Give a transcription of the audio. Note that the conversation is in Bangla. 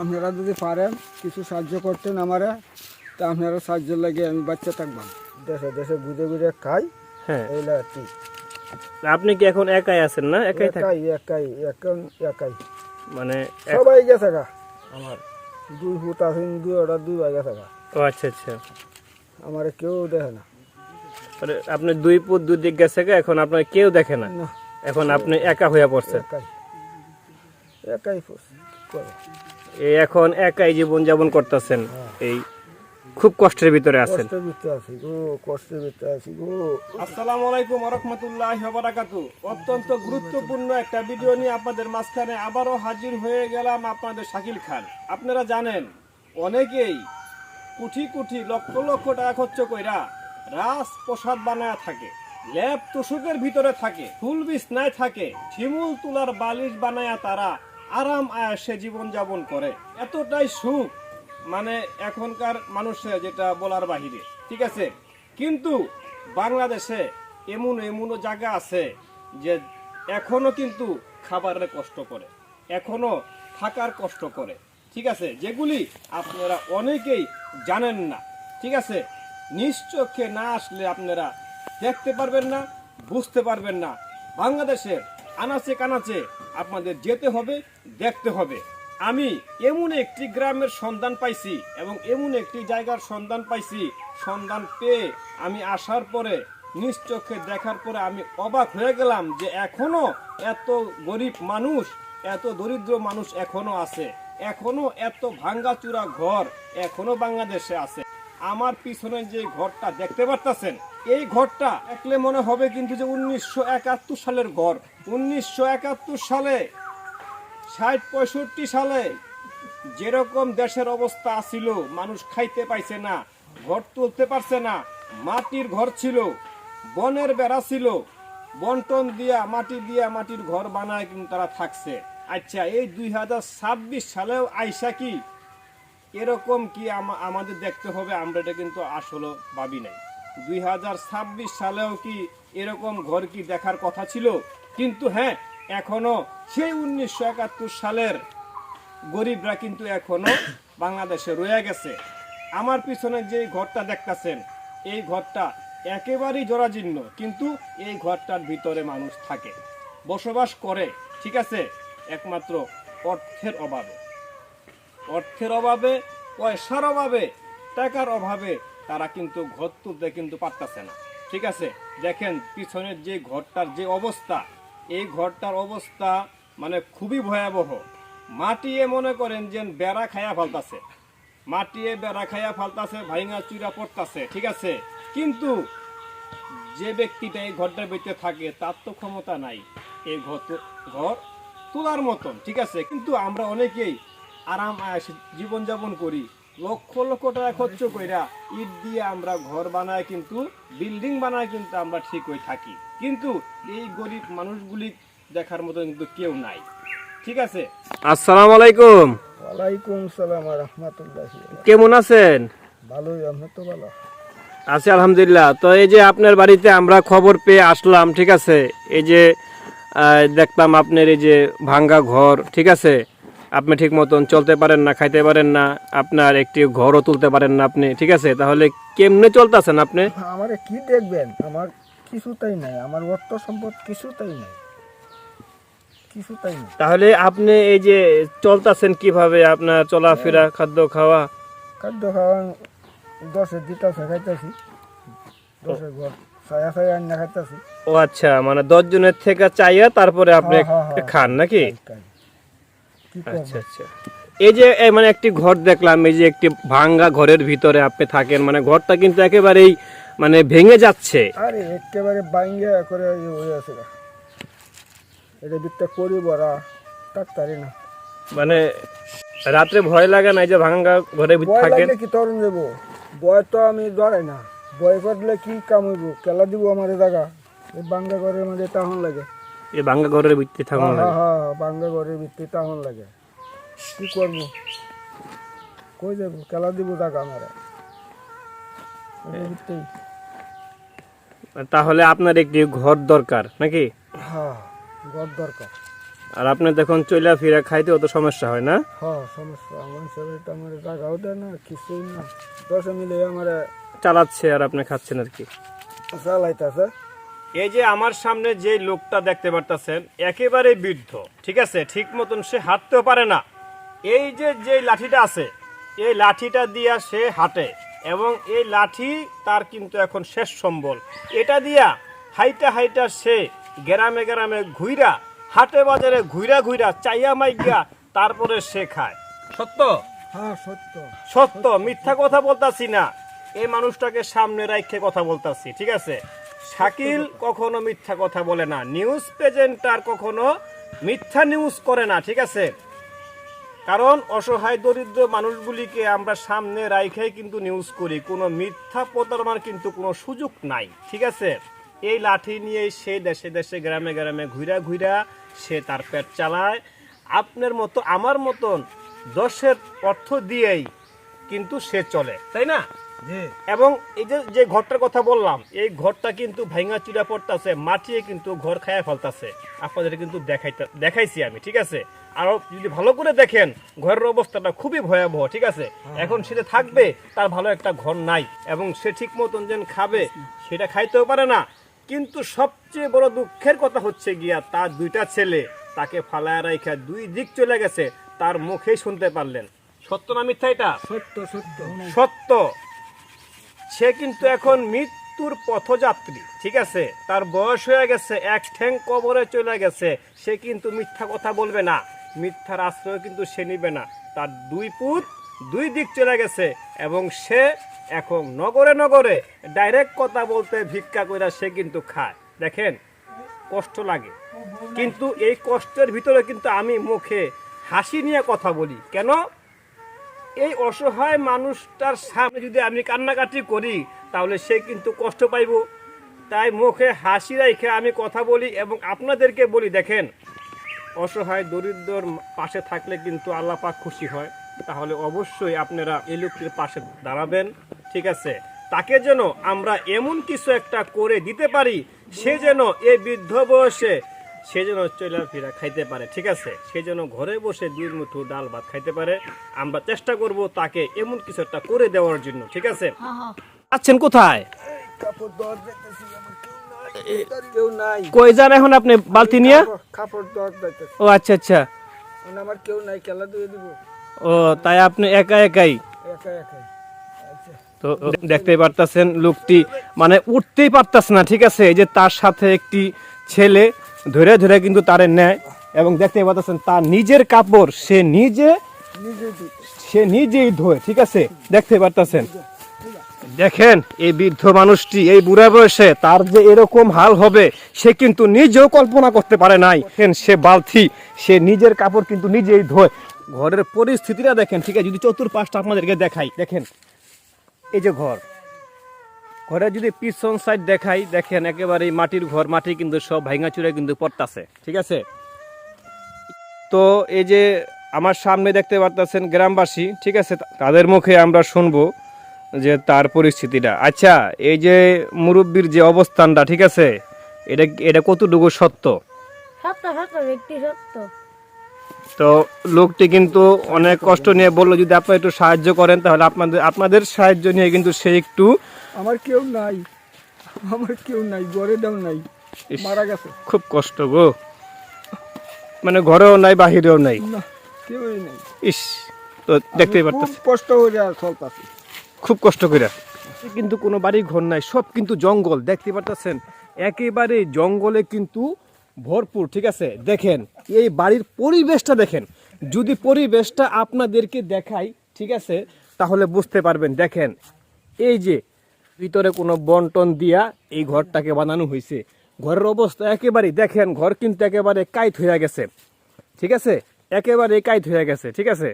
আপনারা যদি পারেন কিছু সাহায্য করতেন আমারে, তা আপনারা সাহায্যের লাগে আমি বাচ্চা থাকবাম, দেশে দেশে ঘুরে ঘুরে খাই। হ্যাঁ, এইলা কি আপনি কি এখন একাই আছেন না? একাই থাকেন? একাই একাই এখন একাই মানে সবাই গেছে গা। আমার 2 ফুট আছেন, 2 ভাই গেছে গা। ও আচ্ছা আচ্ছা, আমার কেউ দেখে না। মানে আপনি 2 ফুট 2 দিক গেছে গা, এখন আপনার কেউ দেখে না, না, এখন আপনি একা হয়ে পড়ছেন। একাই একাই করে। এই এখন একাই জীবন যাপন করতেছেন, এই খুব কষ্টের ভিতরে আছেন। কষ্টের ভিতরে আছি গো, কষ্টের ভিতরে আছি গো। আসসালামু আলাইকুম ওয়া রাহমাতুল্লাহি ওয়া বারাকাতুহু। অত্যন্ত গুরুত্বপূর্ণ একটা ভিডিও নিয়ে আপনাদের মাঝখানে আবারও হাজির হয়ে গেলাম, আপনাদের শাকিল খান। আপনারা জানেন অনেকেই কোটি কোটি লক্ষ লক্ষ টাকা খরচ কইরা রাজপ্রসাদ বানায় থাকে, ল্যাব তোষকের ভিতরে থাকে, ফুল বিছনায় থাকে, শিমুল তুলার বালিশ বানায়া তারা আরাম আয়েশে জীবন যাপন করে। এতটাই সুখ মানে এখনকার মানুষের যেটা বলার বাহিরে, ঠিক আছে। কিন্তু বাংলাদেশে এমনও জায়গা আছে যে এখনো কিন্তু খাবারের কষ্ট করে, এখনো থাকার কষ্ট করে, ঠিক আছে, যেগুলি আপনারা অনেকেই জানেন না, ঠিক আছে। নিজ চোখে না আসলে আপনারা দেখতে পারবেন না, বুঝতে পারবেন না। বাংলাদেশের আনাচে কানাচে আপনাদের যেতে হবে, দেখতে হবে। আমি এমন একটি গ্রামের সন্ধান পাইছি এবং এমন একটি জায়গার সন্ধান পাইছি, সন্ধান পেয়ে আমি আসার পরে নিজ চোখে দেখার পরে আমি অবাক হয়ে গেলাম যে এখনো এত গরিব মানুষ, এত দরিদ্র মানুষ এখনো আছে, এখনো এত ভাঙ্গাচুরা ঘর এখনো বাংলাদেশে আছে। আমার পিছনে যে ঘরটা দেখতে পারতেছেন, এই ঘরটা দেখলে মনে হবে কিন্তু যে 1971 সালের ঘর। 1971 সালে 60-65 সালে যেরকম দেশের অবস্থা ছিল, মানুষ খাইতে পাইছে না, ঘর তুলতে পারছে না, মাটির ঘর ছিল, বনের বেড়া ছিল, বন্টন দিয়া মাটির ঘর বানায় কিন্তু তারা থাকছে। আচ্ছা, এই 2026 সালেও আইসা কি এরকম কি আমাদের দেখতে হবে? আমরা এটা কিন্তু আসলে ভাবি নাই। 2026 সালেও কি এরকম ঘর কি দেখার কথা ছিল? কিন্তু হ্যাঁ, এখনো সেই 1971 সালের গরিবরা কিন্তু এখনো বাংলাদেশে রয়ে গেছে। আমার পিছনে যে ঘরটা দেখতেছেন, এই ঘরটা একেবারেই জরাজীর্ণ, কিন্তু এই ঘরটার ভিতরে মানুষ থাকে, বসবাস করে, ঠিক আছে, একমাত্র অর্থের অভাবে, পয়সার অভাবে, টাকার অভাবে তারা কিন্তু ঘর তুলতে কিন্তু পারতেছে না, ঠিক আছে। দেখেন পিছনের যে ঘরটার যে অবস্থা, এই ঘরটার অবস্থা মানে খুবই ভয়াবহ। মাটিয়ে মনে করেন যে বেড়া খায়া ফেলতাছে, ভাইঙা চুরা পড়তাছে, ঠিক আছে। কিন্তু যে ব্যক্তিটা এই ঘরটার ভিতরে থাকে তার তো ক্ষমতা নাই এই ঘর তোলার মতন, ঠিক আছে। কিন্তু আমরা অনেকেই আরাম আয়েশে জীবনযাপন করি, লক্ষ লক্ষ টাকা খরচ কইরা ইট দিয়ে আমরা ঘর বানায়, কিন্তু বিল্ডিং বানায় কিন্তু আমরা ঠিক হয়ে থাকি। কিন্তু এই গরিব মানুষগুলি দেখার মতো কিন্তু কেউ নাই, ঠিক আছে। আসসালামু আলাইকুম। ওয়ালাইকুম সালাম ওয়া রাহমাতুল্লাহি। কেমন আছেন? ভালোই, আপনি তো ভালো? আছি আলহামদুলিল্লাহ। তো এই যে আপনার বাড়িতে আমরা খবর পেয়ে আসলাম, ঠিক আছে। এই যে দেখলাম আপনার এই যে ভাঙ্গা ঘর, ঠিক আছে, আপনি ঠিক মতন চলতে পারেন না, খাইতে পারেন না, আপনার একটি ঘরও তুলতে পারেন না আপনি, ঠিক আছে। তাহলে কেমনে চলতেছেন আপনি? আমারে কি দেখবেন? আমার কিছুটাই নাই, আমার অর্থ সম্পদ কিছুটাই নাই, কিছুটাই নাই। তাহলে আপনি এই যে চলতেছেন কিভাবে? আপনার চলাফেরা, খাদ্য খাওয়া দশের দিতে খাইতেছি, দশের ঘর ছায়া আন্না খাইতেছি। ও আচ্ছা, মানে 10 জনের থেকে চাইয়া তারপরে আপনি খান নাকি? আচ্ছা আচ্ছা। এই যে মানে একটি ঘর দেখলাম, এই যে একটি ভাঙ্গা ঘরের ভিতরে আপনি থাকেন, মানে ঘরটা কিন্তু একেবারেই মানে ভেঙে যাচ্ছে। আরে একেবারে ভাঙ্গা করে হয়ে আছে, এটা ভিতরে করি বড়া তাড়াতাড়ি না। মানে রাত্রে ভয় লাগে না এই যে ভাঙ্গা ঘরের ভিতরে থাকেন? কি তরুণ দেবো, ভয় তো আমি ডরাই না, ভয় করলে কি কাম হইব, কেলা দিব আমার জায়গা। এই ভাঙ্গা ঘরের মধ্যে তাহন লাগে, এই ভাঙ্গা ঘরের ভিতরে থাকুন লাগে? হ্যাঁ, ভাঙ্গা ঘরের ভিতরে তাহন লাগে। কি করবো, কই যাবো, কেলা দিব জায়গা আমার। তাহলে আপনার একটি ঘর দরকার নাকি? হ্যাঁ, ঘর দরকার। আর আপনি দেখুন চইলা ফিরা খাইতে অত সমস্যা হয় না? হ্যাঁ সমস্যা, আমার সবাই তো আমার জায়গাও দেয় না, কিছুই না, দশ মিলে আমার চালাচ্ছে আর আপনি খাচ্ছেন আর কি। চালাইতেছে। এই যে আমার সামনে যে লোকটা দেখতে পারতেছেন একেবারে বৃদ্ধ, ঠিক আছে, ঠিক মতন সে হাঁটতেও পারে না। এই যে লাঠিটা আছে এই লাঠিটা দিয়া সে হাঁটে এবং এই লাঠি তার কিন্তু এখন শেষ সম্বল। এটা দিয়া হাইটা হাইটা সে গ্রামে গ্রামে ঘুইরা, হাটে বাজারে ঘুইরা ঘুইরা চাইয়া মাইগা তারপরে সে খায়। সত্য? হ্যাঁ সত্য। সত্য, মিথ্যা কথা বলতাছি না। এই মানুষটাকে সামনে রাখে কথা বলতাছি, ঠিক আছে? শাকিল কখনো মিথ্যা কথা বলে না, নিউজ প্রেজেন্টার কখনো মিথ্যা নিউজ করে না, ঠিক আছে? কারণ অসহায় দরিদ্র মানুষগুলিকে আমরা সামনে রাইখে কিন্তু নিউজ করি, কোনো মিথ্যা প্রতারণার কিন্তু কোনো সুযোগ নাই, ঠিক আছে? এই লাঠি নিয়ে সে দেশে দেশে গ্রামে গ্রামে ঘুরা ঘুরা সে তার পেট চালায়। আপনার মতো আমার মতন 10-এর অর্থ দিয়েই কিন্তু সে চলে, তাই না? এবং এই যে ঘরটার কথা বললাম, এই ঘরটা কিন্তু ভাঙা চুরা পড়তেছে, মাটিয়ে কিন্তু ঘর খায়া ফেলতেছে। আপনাদের কিন্তু দেখাইছি আমি, ঠিক আছে? আরো যদি ভালো করে দেখেন ঘরের অবস্থাটা খুবই ভয়াবহ, ঠিক আছে? এখন সেটা থাকবে, তার ভালো একটা ঘর নাই এবং সে ঠিক মতন যেন খাবে সেটা খাইতেও পারে না। কিন্তু সবচেয়ে বড় দুঃখের কথা হচ্ছে গিয়া তার 2টা ছেলে তাকে ফালায় রাইখা 2 দিক চলে গেছে, তার মুখেই শুনতে পারলেন। সত্য না মিথ্যা? এটা সত্য সত্য সত্য। সে কিন্তু এখন মৃত্যুর পথযাত্রী, ঠিক আছে? তার বয়স হয়ে গেছে, এক ঠ্যাং কবরে চলে গেছে। সে কিন্তু মিথ্যা কথা বলবে না, মিথ্যার আশ্রয় কিন্তু সে নিবে না। তার 2 পুত 2 দিক চলে গেছে এবং সে এখন নগরে নগরে ডাইরেক্ট কথা বলতে ভিক্ষা করে সে কিন্তু খায়। দেখেন কষ্ট লাগে, কিন্তু এই কষ্টের ভিতরে কিন্তু আমি মুখে হাসি নিয়ে কথা বলি। কেন? এই অসহায় মানুষটার সামনে যদি আমি কান্নাকাটি করি তাহলে সে কিন্তু কষ্ট পাইব, তাই মুখে হাসি রেখে আমি কথা বলি এবং আপনাদেরকে বলি, দেখেন অসহায় দরিদ্রর পাশে থাকলে কিন্তু আল্লাহ পাক খুশি হয়। তাহলে অবশ্যই আপনারা এই লোকটির পাশে দাঁড়াবেন, ঠিক আছে? তাকে যেন আমরা এমন কিছু একটা করে দিতে পারি, সে যেন এই বৃদ্ধ বয়সে সে যেন চলাফেরা খাইতে পারে, ঠিক আছে? সে যেন ঘরে বসে 2 মুঠো ডাল ভাত খাইতে পারে। আমরা চেষ্টা করব তাকে এমন কিছু একটা করে দেওয়ার জন্য, ঠিক আছে? আছেন কোথায়? কাপড় দর যাইতেছি, আমার কেউ নাই। কই যান এখন আপনি বালতি নিয়ে? কাপড় দর যাইতেছি। ও আচ্ছা আচ্ছা, আমার কেউ নাই, খেলা দিয়ে দিব ও তাই আপনি একা একাই? একা একাই। আচ্ছা তো দেখতেই পারতাছেন লোকটি মানে উঠতেই পারতাছে না, ঠিক আছে? এই যে তার সাথে একটি ছেলে ধরে ধরে কিন্তু তারে নেয় এবং দেখতেই পারতাছেন তার নিজের কাপড় সে নিজেই ধোয়, ঠিক আছে? দেখতে পারতাছেন। দেখেন এই বৃদ্ধ মানুষটি এই বুড়া বয়সে তার যে এরকম হাল হবে সে কিন্তু নিজেও কল্পনা করতে পারে নাই। সে বালতি, সে নিজের কাপড় কিন্তু নিজেই ধোয়। ঘরের পরিস্থিতিটা দেখেন, ঠিক আছে? যদি চতুর্পাশটা আপনাদেরকে দেখাই, দেখেন এই যে ঘরে যদি পিছন সাইড দেখাই, দেখেন একেবারে মাটির ঘর, মাটি কিন্তু সব ভাঙা চুরে কিন্তু পড়তাছে, ঠিক আছে? তো এই যে আমার সামনে দেখতে পারতেছেন গ্রামবাসী, ঠিক আছে? তাদের মুখে আমরা শুনবো যে তার পরিস্থিতিটা। আচ্ছা, এই যে মুরব্বীর যে অবস্থানটা, ঠিক আছে, এটা কতটুকু সত্য? সত্য সত্য ব্যক্তি সত্য। তো লোকটি কিন্তু অনেক কষ্ট নিয়ে বললো যদি আপনারা একটু সাহায্য করেন তাহলে আপনাদের সাহায্য নিয়ে কিন্তু সে একটু। আমার কেউ নাই, আমার কেউ নাই, ঘরে দাও নাই, মারা গেছে। খুব কষ্ট গো, মানে ঘরেও নাই বাহিরেও নাই, না কেউই নাই। ইস, তো দেখতেই পারতেছি খুব কষ্ট হয়ে যায়, চলতেছে খুব কষ্ট করে। কিন্তু কোনো বাড়ি ঘর নাই, সব কিন্তু জঙ্গল, দেখতে পারতেছেন একেবারে জঙ্গলে কিন্তু ভরপুর, ঠিক আছে? দেখেন এই বাড়ির পরিবেশটা দেখেন, যদি পরিবেশটা আপনাদেরকে দেখাই, ঠিক আছে, তাহলে বুঝতে পারবেন। দেখেন এই যে ভিতরে কোনো বন্টন দিয়া এই ঘরটাকে বানানো হয়েছে, ঘরের অবস্থা একেবারে দেখেন, ঘর কিন্তু একেবারে কাইট হয়ে গেছে, ঠিক আছে? একেবারে কাইট হয়ে গেছে, ঠিক আছে?